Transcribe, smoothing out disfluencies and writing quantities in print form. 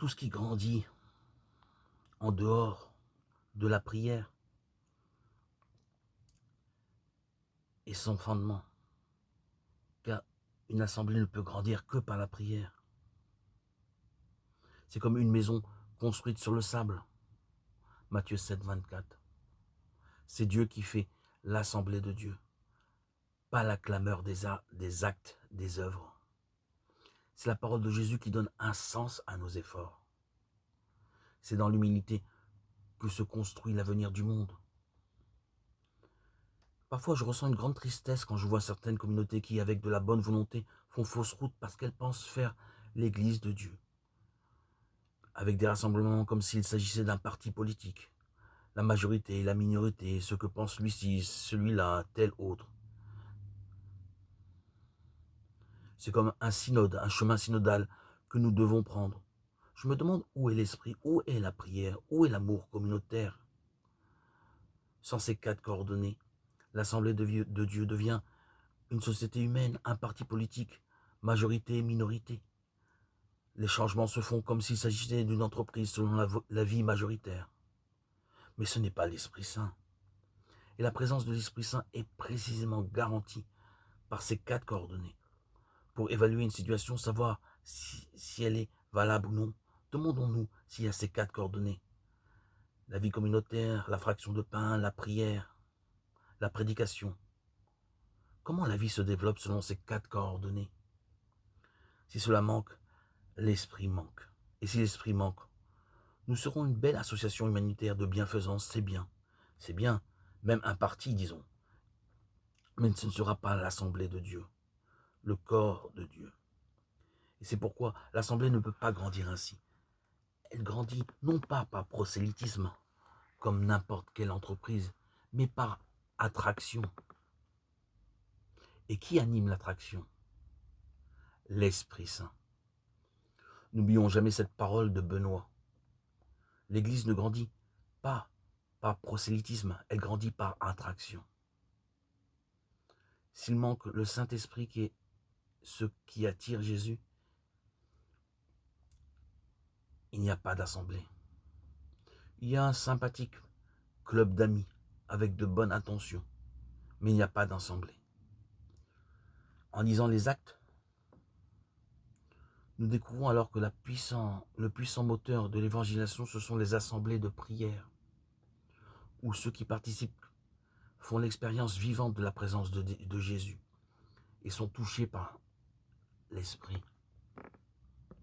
tout ce qui grandit en dehors de la prière est sans fondement, car une assemblée ne peut grandir que par la prière. C'est comme une maison construite sur le sable. Matthieu 7, 24. C'est Dieu qui fait l'assemblée de Dieu, pas la clameur des actes, des œuvres. C'est la parole de Jésus qui donne un sens à nos efforts. C'est dans l'humilité que se construit l'avenir du monde. Parfois, je ressens une grande tristesse quand je vois certaines communautés qui, avec de la bonne volonté, font fausse route parce qu'elles pensent faire l'Église de Dieu. Avec des rassemblements comme s'il s'agissait d'un parti politique. La majorité, la minorité, ce que pense lui-ci, celui-là, tel autre. C'est comme un synode, un chemin synodal que nous devons prendre. Je me demande où est l'esprit, où est la prière, où est l'amour communautaire. Sans ces 4 coordonnées, l'Assemblée de Dieu devient une société humaine, un parti politique, majorité et minorité. Les changements se font comme s'il s'agissait d'une entreprise selon la vie majoritaire. Mais ce n'est pas l'Esprit Saint. Et la présence de l'Esprit Saint est précisément garantie par ces 4 coordonnées. Pour évaluer une situation, savoir si elle est valable ou non, demandons-nous s'il y a ces 4 coordonnées. La vie communautaire, la fraction de pain, la prière, la prédication. Comment la vie se développe selon ces 4 coordonnées? Si cela manque, l'esprit manque. Et si l'esprit manque, nous serons une belle association humanitaire de bienfaisance, c'est bien. C'est bien, même un parti, disons. Mais ce ne sera pas l'assemblée de Dieu, le corps de Dieu. Et c'est pourquoi l'assemblée ne peut pas grandir ainsi. Elle grandit non pas par prosélytisme, comme n'importe quelle entreprise, mais par attraction. Et qui anime l'attraction? L'Esprit Saint. N'oublions jamais cette parole de Benoît. L'Église ne grandit pas par prosélytisme, elle grandit par attraction. S'il manque le Saint-Esprit qui est ce qui attire Jésus, il n'y a pas d'assemblée. Il y a un sympathique club d'amis avec de bonnes intentions, mais il n'y a pas d'assemblée. En lisant les actes, nous découvrons alors que le puissant moteur de l'évangélisation, ce sont les assemblées de prière, où ceux qui participent font l'expérience vivante de la présence de Jésus et sont touchés par l'Esprit.